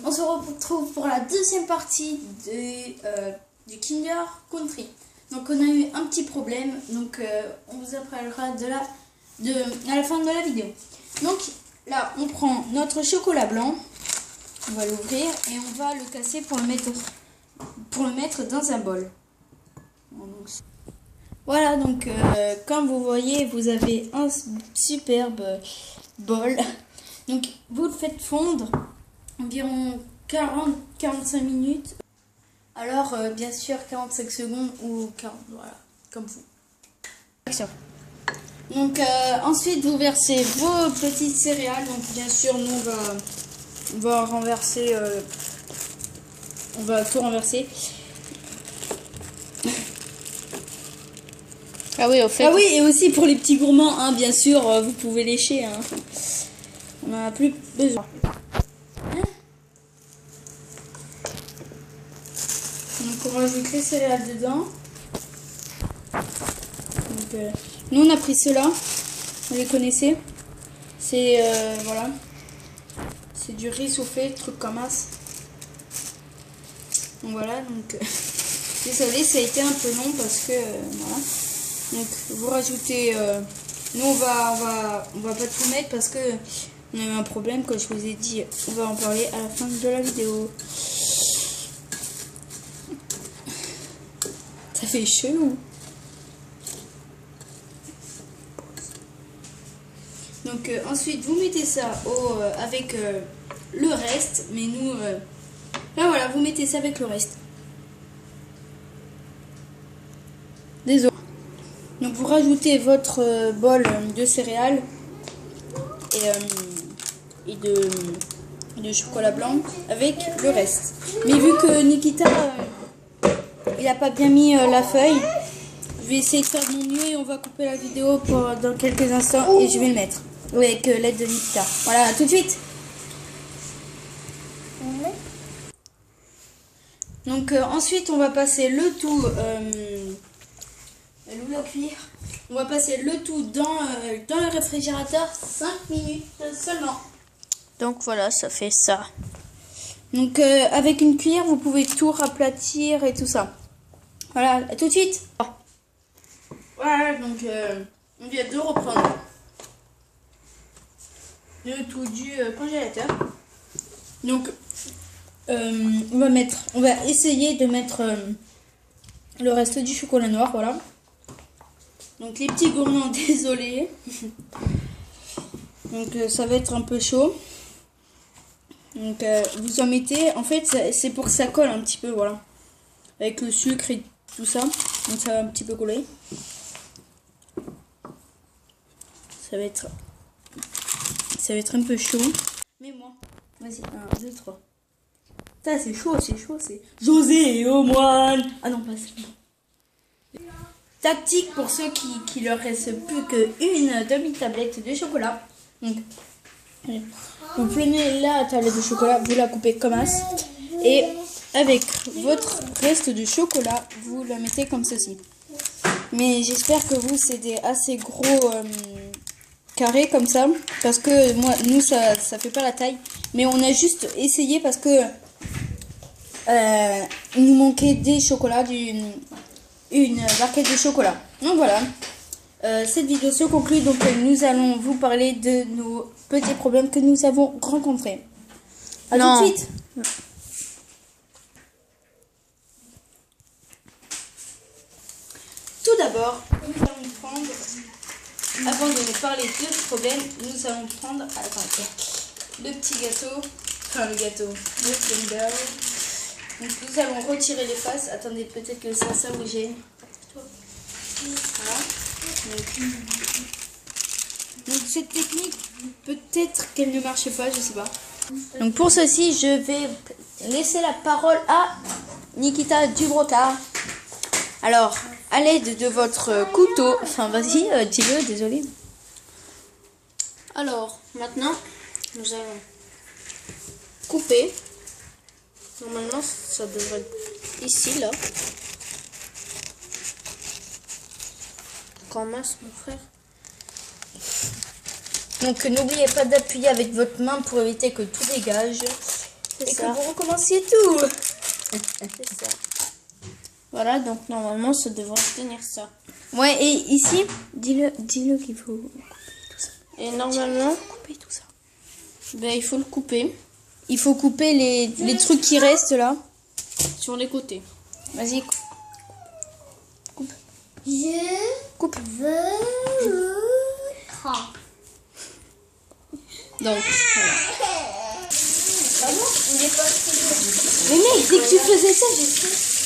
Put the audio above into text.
On se retrouve pour la deuxième partie du Kinder Country. Donc on a eu un petit problème, donc on vous appellera à la fin de la vidéo. Donc là on prend notre chocolat blanc, on va l'ouvrir et on va le casser pour le mettre dans un bol. Voilà, donc comme vous voyez, vous avez un superbe bol. Donc vous le faites fondre environ 40-45 minutes. Alors bien sûr 45 secondes ou 40, voilà, comme vous. Action. Donc ensuite vous versez vos petites céréales. Donc bien sûr nous on va renverser, on va tout renverser. Ah oui, au fait. Ah oui, et aussi pour les petits gourmands, hein, bien sûr, vous pouvez lécher. Hein. On n'en a plus besoin. Hein? Donc on rajoute les céréales dedans. Donc, nous on a pris ceux-là, vous les connaissez. C'est voilà, c'est du riz soufflé, truc comme ça. Donc voilà, donc désolé, ça a été un peu long parce que voilà. Donc vous rajoutez, nous on va pas tout mettre parce que on a eu un problème, comme je vous ai dit, on va en parler à la fin de la vidéo. Ça fait chaud. Donc ensuite vous mettez ça avec le reste, mais nous là voilà, vous mettez ça avec le reste. Désolé. Donc vous rajoutez votre bol de céréales et de chocolat blanc avec le reste. Mais vu que Nikita il n'a pas bien mis la feuille, je vais essayer de faire de mon mieux et on va couper la vidéo dans quelques instants et je vais le mettre avec l'aide de Nikita. Voilà, à tout de suite. Donc ensuite on va passer le tout. On va passer le tout dans le réfrigérateur 5 minutes seulement. Donc voilà, ça fait ça. Donc avec une cuillère, vous pouvez tout raplatir et tout ça. Voilà, à tout de suite. Voilà, donc on vient de reprendre le tout du congélateur. Donc on va essayer de mettre le reste du chocolat noir, voilà. Donc les petits gourmands, désolé. Donc ça va être un peu chaud. Donc vous en mettez, en fait c'est pour que ça colle un petit peu, voilà. Avec le sucre et tout ça. Donc ça va un petit peu coller. Ça va être un peu chaud. Mais moi, vas-y, 1, 2, 3. Ça c'est chaud, c'est José au moine. Ah non, pas ça. Tactique pour ceux qui leur reste plus qu'une demi-tablette de chocolat. Donc, vous prenez la tablette de chocolat, vous la coupez comme ça. Et avec votre reste de chocolat, vous la mettez comme ceci. Mais j'espère que vous, c'est des assez gros carrés comme ça. Parce que nous, ça fait pas la taille. Mais on a juste essayé parce que il nous manquait des chocolats, une barquette de chocolat. Donc voilà, cette vidéo se conclut. Donc nous allons vous parler de nos petits problèmes que nous avons rencontrés. A tout de suite. Tout d'abord, nous allons prendre, avant de nous parler de ce problème, nous allons prendre le petit gâteau, le Kinder. Donc nous allons retirer les faces. Attendez, peut-être que ça vous gêne. Voilà. Donc cette technique, peut-être qu'elle ne marche pas, je sais pas. Donc pour ceci, je vais laisser la parole à Nikita Dubrocard. Alors, à l'aide de votre couteau, enfin vas-y, dis-le, désolé. Alors, maintenant, nous allons couper. Normalement, ça devrait être ici, là. Ramasse, mon frère. Donc n'oubliez pas d'appuyer avec votre main pour éviter que tout dégage. Et ça. que vous recommenciez tout. C'est ça. Voilà, donc normalement ça devrait tenir ça. Ouais, et ici, dis-le qu'il faut couper tout ça. Et normalement, Couper tout ça. ben, il faut le couper Il faut couper les trucs qui restent là. sur les côtés. Vas-y, coupe. Coupe. Donc, voilà. Ah bon? Il est pas assez lourd. Mais mec, dès que tu faisais ça, j'ai fait.